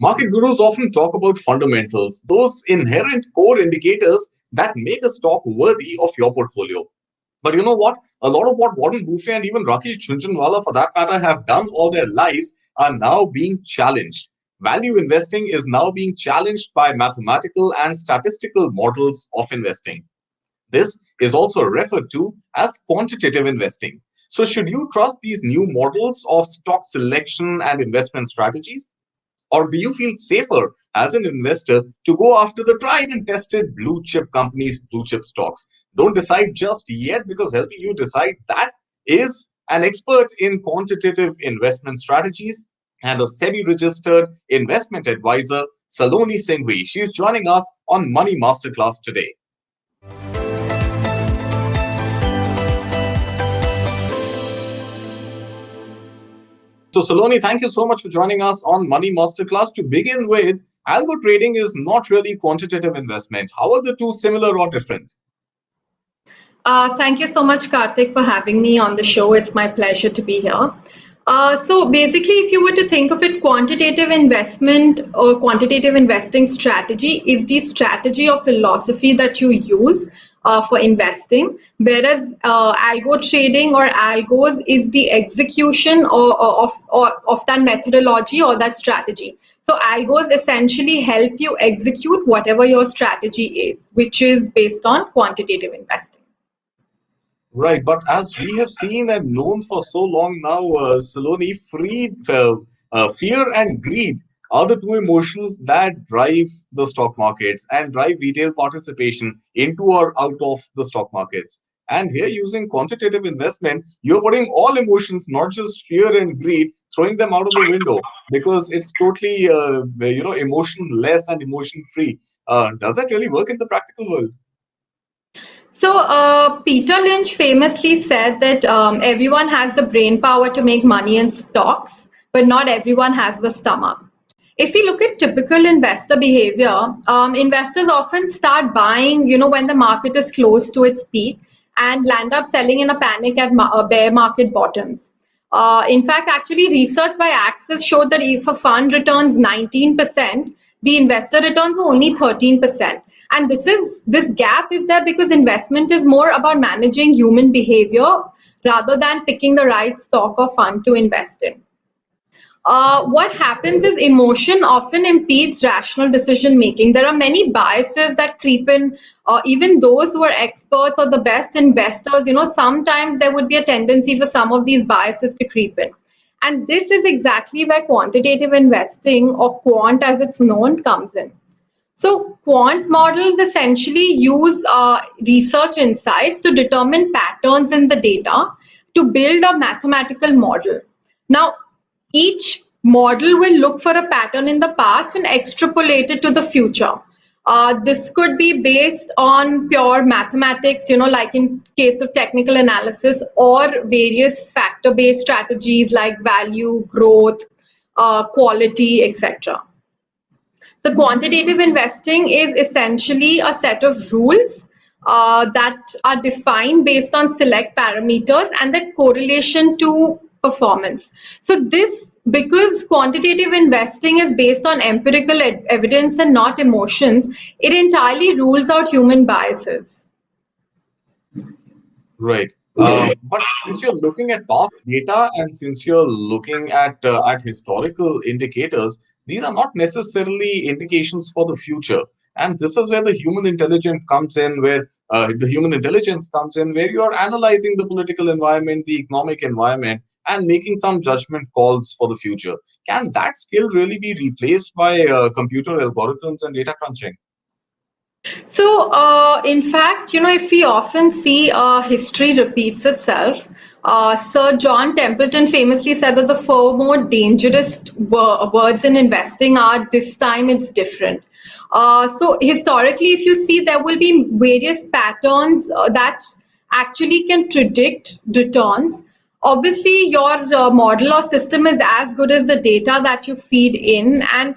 Market gurus often talk about fundamentals, those inherent core indicators that make a stock worthy of your portfolio. But you know what? A lot of what Warren Buffett and even Rakesh Jhunjhunwala, for that matter, have done all their lives are now being challenged. Value investing is now being challenged by mathematical and statistical models of investing. This is also referred to as quantitative investing. So, should you trust these new models of stock selection and investment strategies? Or do you feel safer as an investor to go after the tried and tested blue chip companies, blue chip stocks? Don't decide just yet, because helping you decide that is an expert in quantitative investment strategies and a SEBI registered investment advisor, Saloni Singhvi. She's joining us on Money Masterclass today. So, Saloni, thank you so much for joining us on Money Masterclass. To begin with, algo trading is not really quantitative investment. How are the two similar or different? Thank you so much, Karthik, for having me on the show. It's my pleasure to be here. So basically, if you were to think of it, quantitative investment or quantitative investing strategy is the strategy or philosophy that you use for investing, whereas algo trading or algos is the execution of that methodology or that strategy. So algos essentially help you execute whatever your strategy is, which is based on quantitative investing. Right, but as we have seen and known for so long now, Saloni, fear and greed are the two emotions that drive the stock markets and drive retail participation into or out of the stock markets. And here, using quantitative investment, you're putting all emotions, not just fear and greed, throwing them out of the window because it's totally, emotionless and emotion free. Does that really work in the practical world? So, Peter Lynch famously said that everyone has the brain power to make money in stocks, but not everyone has the stomach. If you look at typical investor behavior, investors often start buying, when the market is close to its peak and land up selling in a panic at bear market bottoms. In fact, actually, research by Axis showed that if a fund returns 19%, the investor returns were only 13%. And this gap is there because investment is more about managing human behavior rather than picking the right stock or fund to invest in. What happens is emotion often impedes rational decision making. There are many biases that creep in, even those who are experts or the best investors, sometimes there would be a tendency for some of these biases to creep in. And this is exactly where quantitative investing, or quant as it's known, comes in. So quant models essentially use research insights to determine patterns in the data to build a mathematical model. Now, each model will look for a pattern in the past and extrapolate it to the future. This could be based on pure mathematics, like in case of technical analysis, or various factor-based strategies like value, growth, quality, etc. So quantitative investing is essentially a set of rules that are defined based on select parameters and that correlation to performance. So this, because quantitative investing is based on empirical evidence and not emotions, it entirely rules out human biases. Right. But since you're looking at past data and since you're looking at historical indicators, these are not necessarily indications for the future. And this is where the human intelligence comes in, where you are analyzing the political environment, the economic environment, and making some judgment calls for the future. Can that skill really be replaced by computer algorithms and data crunching? So, in fact, if we often see history repeats itself, Sir John Templeton famously said that the four more dangerous words in investing are "this time it's different." So, historically, if you see, there will be various patterns that actually can predict returns. Obviously, your model or system is as good as the data that you feed in, and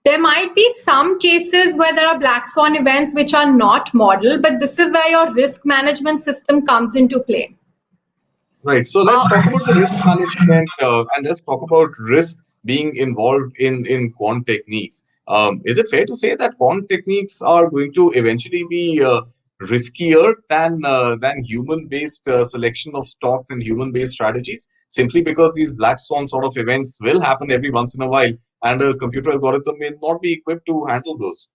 there might be some cases where there are black swan events which are not model, but this is where your risk management system comes into play. Right. So let's talk about the risk management and let's talk about risk being involved in quant techniques. Is it fair to say that quant techniques are going to eventually be riskier than human-based selection of stocks and human-based strategies, simply because these black swan sort of events will happen every once in a while, and a computer algorithm may not be equipped to handle those?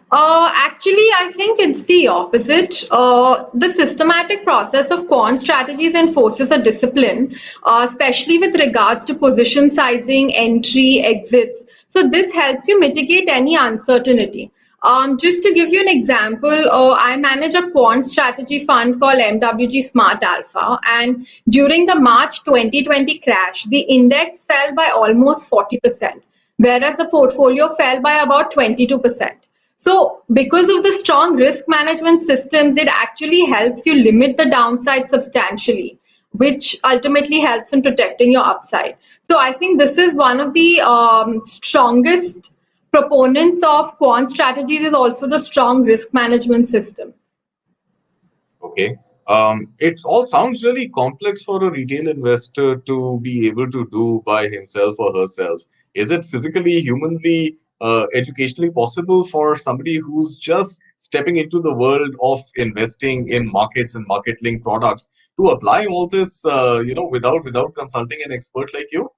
Actually, I think it's the opposite. The systematic process of quant strategies enforces a discipline, especially with regards to position sizing, entry, exits. So this helps you mitigate any uncertainty. Just to give you an example, I manage a quant strategy fund called MWG Smart Alpha, and during the March 2020 crash, the index fell by almost 40%, whereas the portfolio fell by about 22%. So, because of the strong risk management systems, it actually helps you limit the downside substantially, which ultimately helps in protecting your upside. So, I think this is one of the strongest proponents of quant strategies is also the strong risk management systems. Okay. It all sounds really complex for a retail investor to be able to do by himself or herself. Is it physically, humanly, educationally possible for somebody who's just stepping into the world of investing in markets and market-linked products to apply all this, without consulting an expert like you?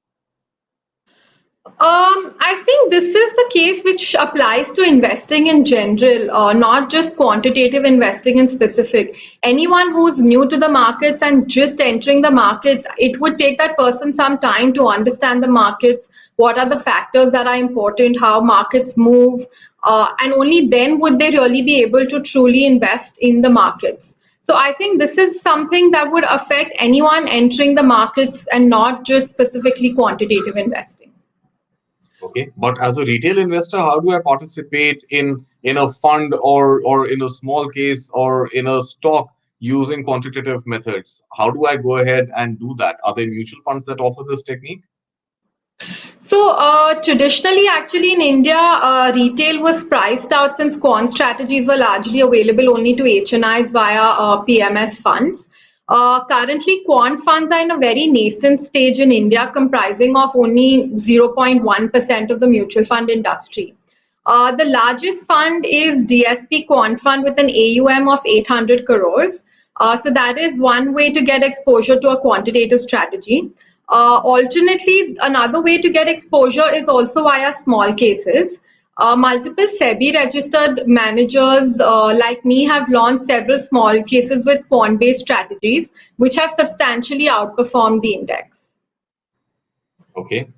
I think this is the case which applies to investing in general, not just quantitative investing in specific. Anyone who's new to the markets and just entering the markets, it would take that person some time to understand the markets, what are the factors that are important, how markets move, and only then would they really be able to truly invest in the markets. So I think this is something that would affect anyone entering the markets and not just specifically quantitative investing. Okay, but as a retail investor, how do I participate in a fund or in a small case or in a stock using quantitative methods? How do I go ahead and do that? Are there mutual funds that offer this technique? So traditionally, actually in India, retail was priced out since quant strategies were largely available only to HNIs via PMS funds. Currently, quant funds are in a very nascent stage in India, comprising of only 0.1% of the mutual fund industry. The largest fund is DSP Quant Fund with an AUM of 800 crores. So that is one way to get exposure to a quantitative strategy. Alternately, another way to get exposure is also via small cases. Multiple SEBI registered managers like me have launched several small cases with quant based strategies, which have substantially outperformed the index. Okay.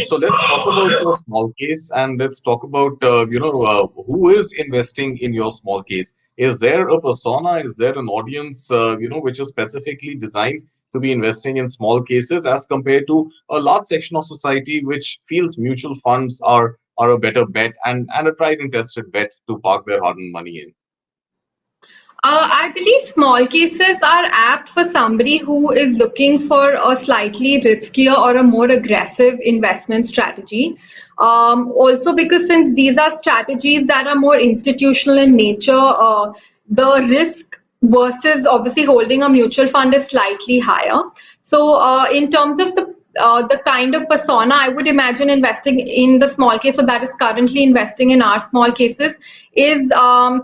So let's talk about your small case and let's talk about who is investing in your small case. Is there a persona? Is there an audience which is specifically designed to be investing in small cases as compared to a large section of society which feels mutual funds are a better bet and a tried and tested bet to park their hard-earned money in? I believe small cases are apt for somebody who is looking for a slightly riskier or a more aggressive investment strategy. Also, because since these are strategies that are more institutional in nature, the risk versus obviously holding a mutual fund is slightly higher. So, in terms of the kind of persona I would imagine investing in the small case, so that is currently investing in our small cases, is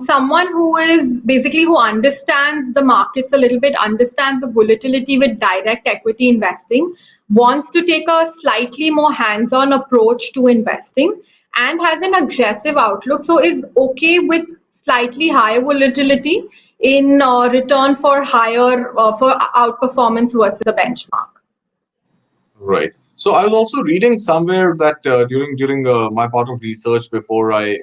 someone who is basically who understands the markets a little bit, understands the volatility with direct equity investing, wants to take a slightly more hands-on approach to investing, and has an aggressive outlook, so is okay with slightly higher volatility in return for higher for outperformance versus the benchmark. Right. So I was also reading somewhere that during my part of research before I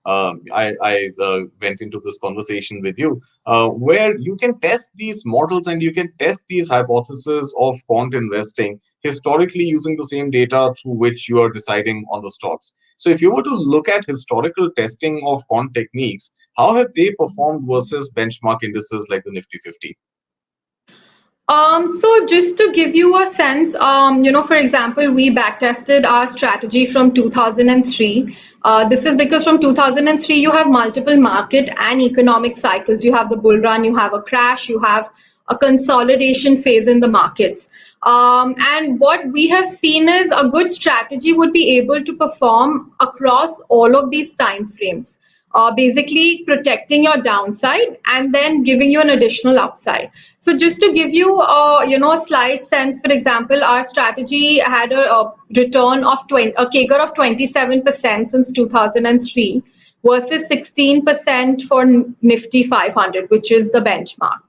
went into this conversation with you, where you can test these models and you can test these hypotheses of quant investing historically using the same data through which you are deciding on the stocks. So if you were to look at historical testing of quant techniques, how have they performed versus benchmark indices like the Nifty 50? So just to give you a sense, for example, we backtested our strategy from 2003. This is because from 2003 you have multiple market and economic cycles. You have the bull run, you have a crash, you have a consolidation phase in the markets. And what we have seen is a good strategy would be able to perform across all of these time frames, basically protecting your downside and then giving you an additional upside. So just to give you, a slight sense, for example, our strategy had a return of a CAGR of 27% since 2003 versus 16% for Nifty 500, which is the benchmark.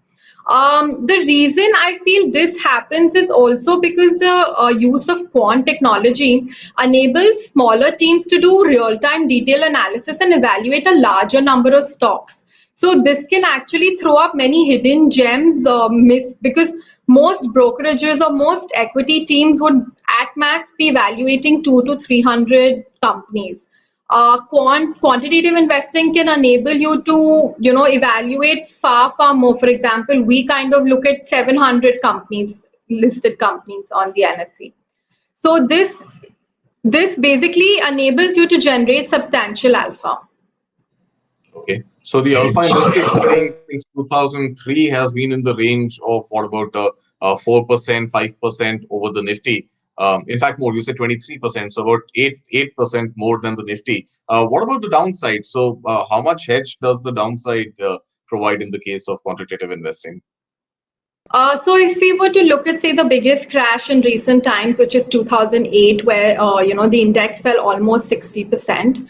The reason I feel this happens is also because the use of quant technology enables smaller teams to do real-time detail analysis and evaluate a larger number of stocks. So this can actually throw up many hidden gems because most brokerages or most equity teams would at max be evaluating 200 to 300 companies. Quantitative investing can enable you to, evaluate far more. For example, we kind of look at 700 companies, listed companies on the NSE. So this basically enables you to generate substantial alpha. Okay. So the alpha in this case, you're saying since 2003 has been in the range of what about 4%, 5% over the Nifty. In fact, more, you said 23%, so about 8% more than the Nifty. What about the downside? So how much hedge does the downside provide in the case of quantitative investing? So if we were to look at, say, the biggest crash in recent times, which is 2008, where, the index fell almost 60%,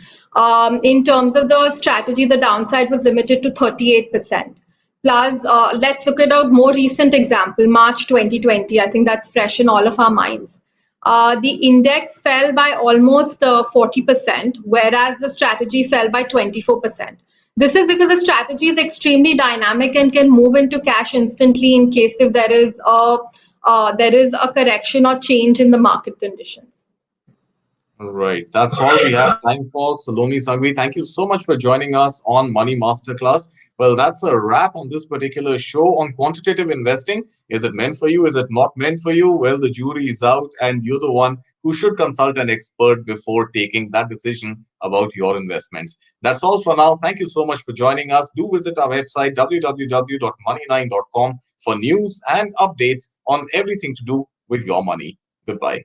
in terms of the strategy, the downside was limited to 38%. Plus, let's look at a more recent example, March 2020. I think that's fresh in all of our minds. The index fell by almost 40%, whereas the strategy fell by 24%. This is because the strategy is extremely dynamic and can move into cash instantly in case if there is a correction or change in the market conditions. All right. That's all we have time for. Saloni Sanghvi, thank you so much for joining us on Money Masterclass. Well, that's a wrap on this particular show on quantitative investing. Is it meant for you? Is it not meant for you? Well, the jury is out, and you're the one who should consult an expert before taking that decision about your investments. That's all for now. Thank you so much for joining us. Do visit our website, www.money9.com, for news and updates on everything to do with your money. Goodbye.